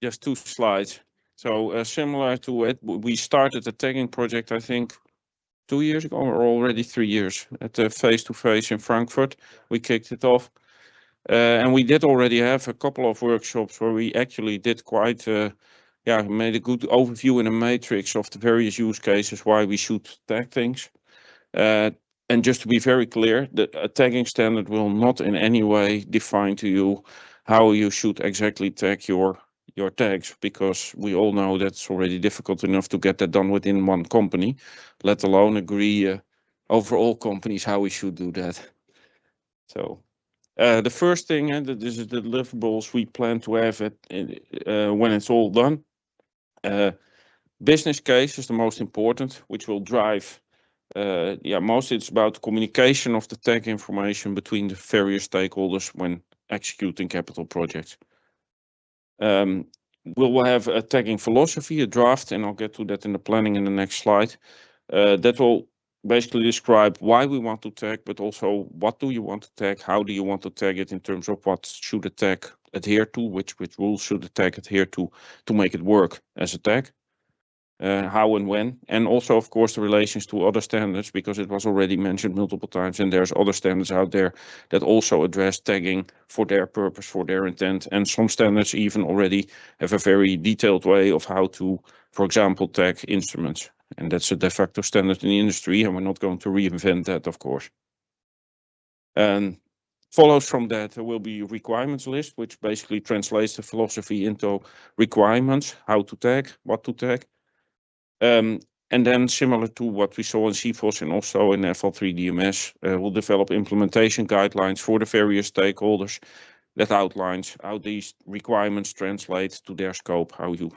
just 2 slides. So similar to it, we started the tagging project, I think, 2 years ago or already 3 years at the face-to-face in Frankfurt. We kicked it off. And we did already have a couple of workshops where we actually did quite, made a good overview in a matrix of the various use cases why we should tag things. And just to be very clear, a tagging standard will not in any way define to you how you should exactly tag your tags, because we all know that's already difficult enough to get that done within one company, let alone agree over all companies how we should do that. So the first thing, this is the deliverables we plan to have when it's all done. Business case is the most important, which will drive, mostly it's about communication of the tag information between the various stakeholders when executing capital projects. We'll have a tagging philosophy, a draft, and I'll get to that in the planning in the next slide. That will basically describe why we want to tag, but also what do you want to tag, how do you want to tag it in terms of what should a tag adhere to, which rules should a tag adhere to make it work as a tag, how and when, and also of course the relations to other standards, because it was already mentioned multiple times, and there's other standards out there that also address tagging for their purpose, for their intent, and some standards even already have a very detailed way of how to, for example, tag instruments. And that's a de facto standard in the industry, and we're not going to reinvent that, of course. And follows from that, there will be a requirements list, which basically translates the philosophy into requirements, how to tag, what to tag. And then similar to what we saw in CFOS and also in FL3 DMS, we'll develop implementation guidelines for the various stakeholders that outlines how these requirements translate to their scope, how you,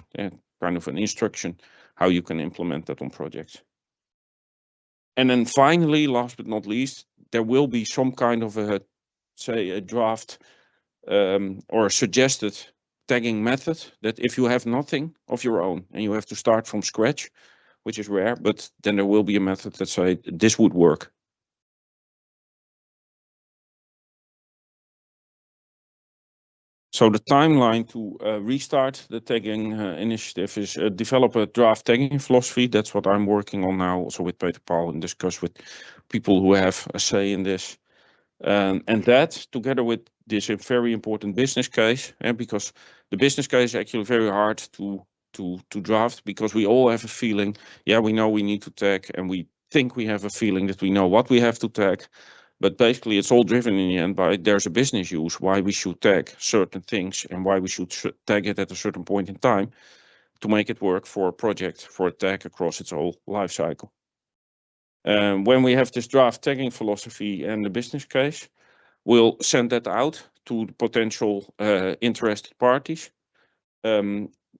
kind of an instruction, how you can implement that on projects. And then finally, last but not least, there will be some kind of a draft or a suggested tagging method that if you have nothing of your own and you have to start from scratch, which is rare, but then there will be a method that say this would work. So the timeline to restart the tagging initiative is develop a draft tagging philosophy. That's what I'm working on now, also with Peter Paul, and discuss with people who have a say in this. And that, together with this very important business case, because the business case is actually very hard to draft, because we all have a feeling, we know we need to tag, and we think we have a feeling that we know what we have to tag. But basically, it's all driven in the end by there's a business use, why we should tag certain things and why we should tag it at a certain point in time to make it work for a project, for a tag across its whole life cycle. When we have this draft tagging philosophy and the business case, we'll send that out to the potential interested parties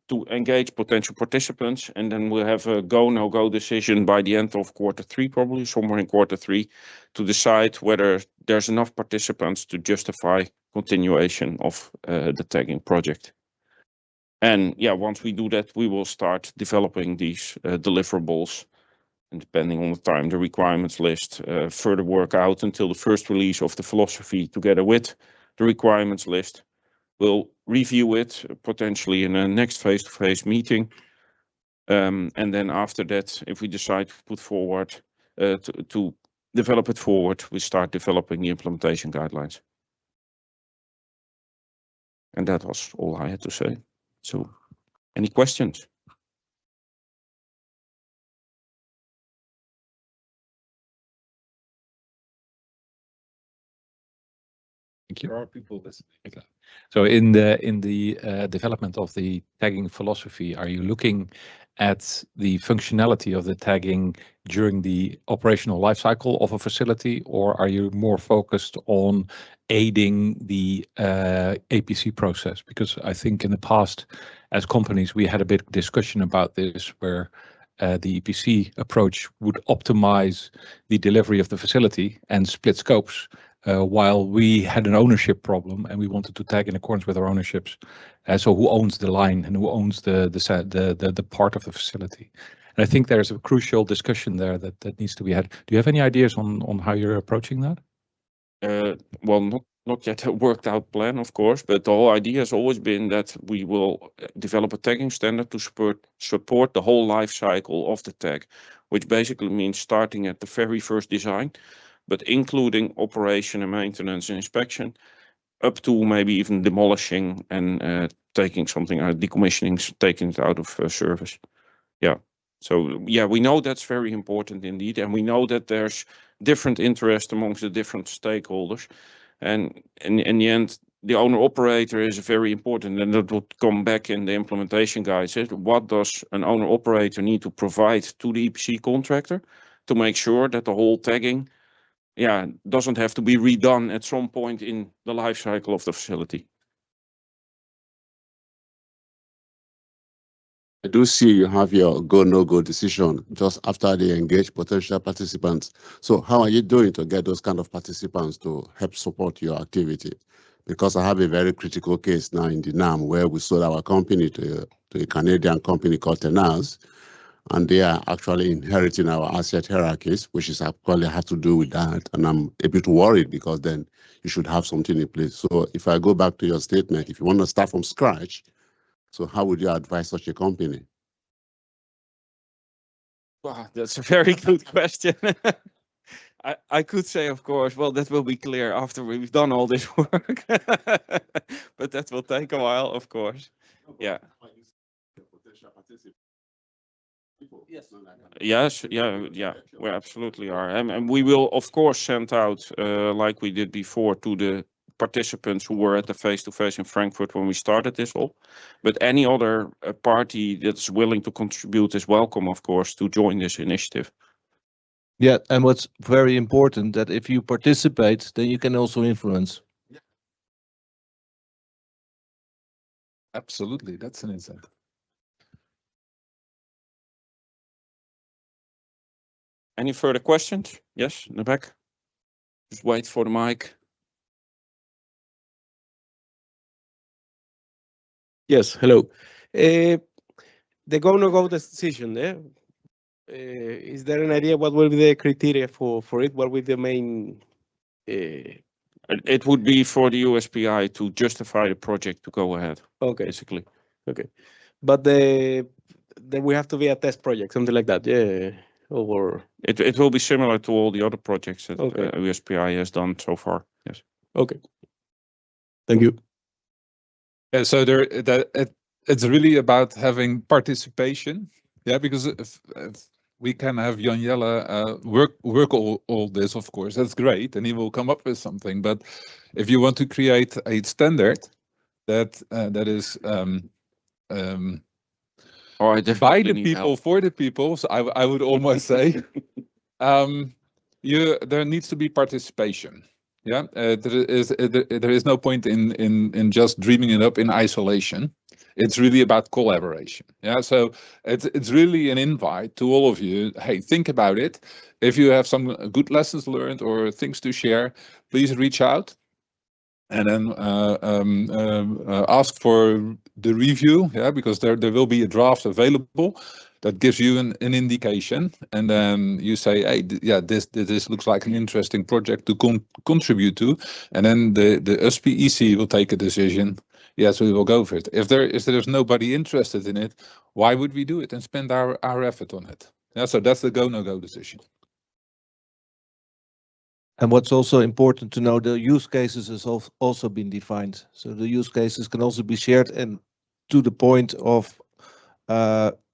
to engage potential participants, and then we'll have a go, no-go decision by the end of Q3, probably somewhere in Q3, to decide whether there's enough participants to justify continuation of the tagging project. And once we do that, we will start developing these deliverables, and depending on the time, the requirements list, further work out until the first release of the philosophy together with the requirements list. We'll review it potentially in a next face-to-face meeting. And then after that, if we decide to put forward, to develop it forward, we start developing the implementation guidelines. And that was all I had to say. So, any questions? Thank you. There are people listening. Okay. So in the development of the tagging philosophy, are you looking at the functionality of the tagging during the operational life cycle of a facility, or are you more focused on aiding the APC process? Because I think in the past, as companies, we had a bit of discussion about this, where the EPC approach would optimize the delivery of the facility and split scopes, while we had an ownership problem and we wanted to tag in accordance with our ownerships. So who owns the line and who owns the part of the facility? And I think there's a crucial discussion there that needs to be had. Do you have any ideas on how you're approaching that? Well, not yet a worked out plan, of course, but the whole idea has always been that we will develop a tagging standard to support the whole life cycle of the tag, which basically means starting at the very first design, but including operation and maintenance and inspection, up to maybe even demolishing and taking something out, decommissioning, taking it out of service. Yeah. So yeah, we know that's very important indeed, and we know that there's different interest amongst the different stakeholders, and in the end, the owner operator is very important, and that would come back in the implementation guides. What does an owner operator need to provide to the EPC contractor to make sure that the whole tagging, yeah, doesn't have to be redone at some point in the life cycle of the facility. I do see you have your go, no go decision just after they engage potential participants. So how are you doing to get those kind of participants to help support your activity? Because I have a very critical case now in the NAM where we sold our company to a Canadian company called Tenaz, and they are actually inheriting our asset hierarchies, which is actually has to do with that. And I'm a bit worried because then you should have something in place. So if I go back to your statement, if you want to start from scratch, so how would you advise such a company? Wow, that's a very good question. I could say, of course, well, that will be clear after we've done all this work, but that will take a while, of course. Yeah. Yes, yeah, we absolutely are. And we will, of course, send out, like we did before, to the participants who were at the face-to-face in Frankfurt when we started this all. But any other party that's willing to contribute is welcome, of course, to join this initiative. Yeah, and what's very important that if you participate, then you can also influence. Absolutely, that's an incentive. Any further questions? Yes, in the back. Just wait for the mic. Yes, hello. The go-no-go decision there. Is there an idea what will be the criteria for it? What will be the main? It would be for the USPI to justify the project to go ahead. Okay, Basically. okay, but then we have to be a test project, something like that. Yeah, or it will be similar to all the other projects that Okay. USPI has done so far. Yes. okay. Thank you. Yeah, so it's really about having participation. Yeah, because if we can have Jan Jelle work all this, of course, that's great, and he will come up with something. But if you want to create a standard that is I by definitely the need people help. for the people, so I would almost say, there needs to be participation. Yeah, there is no point in just dreaming it up in isolation. It's really about collaboration. Yeah, so it's really an invite to all of you. Hey, think about it. If you have some good lessons learned or things to share, please reach out, and then ask for the review. Yeah, because there will be a draft available that gives you an indication, and then you say, hey, yeah, this looks like an interesting project to contribute to, and then the USPI will take a decision. Yes, we will go for it. If there's nobody interested in it, why would we do it and spend our effort on it? Yeah, so that's the go-no-go decision. And what's also important to know, the use cases has also been defined. So the use cases can also be shared, and to the point of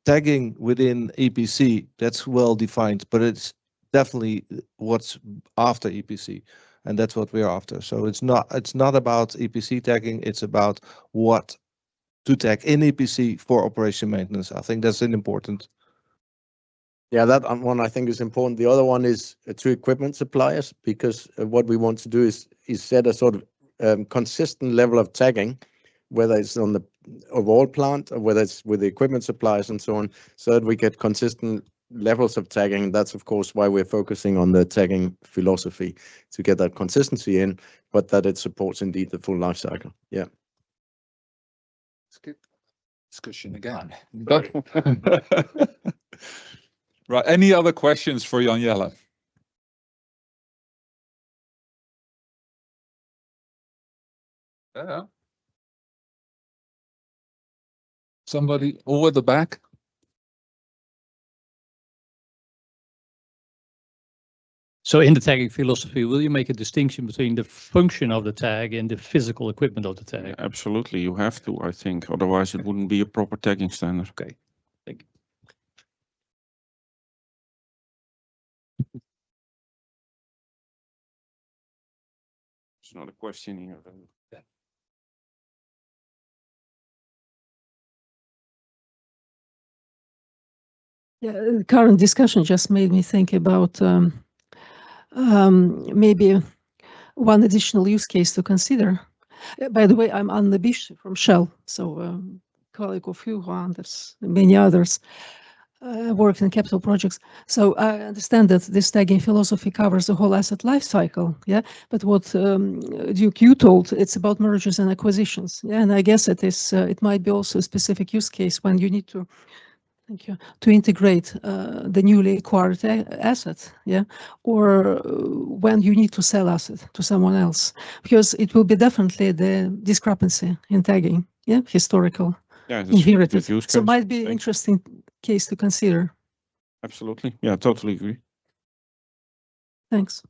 tagging within EPC, that's well defined, but it's definitely what's after EPC, and that's what we're after. So it's not about EPC tagging, it's about what to tag in EPC for operation maintenance. I think that's an important. Yeah, that one I think is important. The other one is to equipment suppliers, because what we want to do is set a sort of consistent level of tagging, whether it's on the overall plant or whether it's with the equipment suppliers and so on, so that we get consistent levels of tagging. That's of course why we're focusing on the tagging philosophy, to get that consistency in, but that it supports indeed the full life cycle. Yeah. Skip discussion again. Right. Any other questions for Jan Jelle? Somebody over the back? So in the tagging philosophy, will you make a distinction between the function of the tag and the physical equipment of the tag? Yeah, absolutely, you have to, I think. Otherwise, it wouldn't be a proper tagging standard. Okay, thank you. It's not a question here. Yeah, the current discussion just made me think about maybe one additional use case to consider. By the way, I'm Anne Bisch from Shell, so colleague of you, Anders, and many others. Worked in capital projects. So I understand that this tagging philosophy covers the whole asset life cycle, yeah? But what Duke, you told, it's about mergers and acquisitions, yeah? And I guess it is, it might be also a specific use case when you need to, thank you, to integrate the newly acquired asset, yeah? Or when you need to sell asset to someone else, because it will be definitely the discrepancy in tagging, yeah? Historical. Yeah, that's a Inherited. good use So case. might be Thanks. interesting case to consider. Absolutely. Yeah, totally agree. Thanks.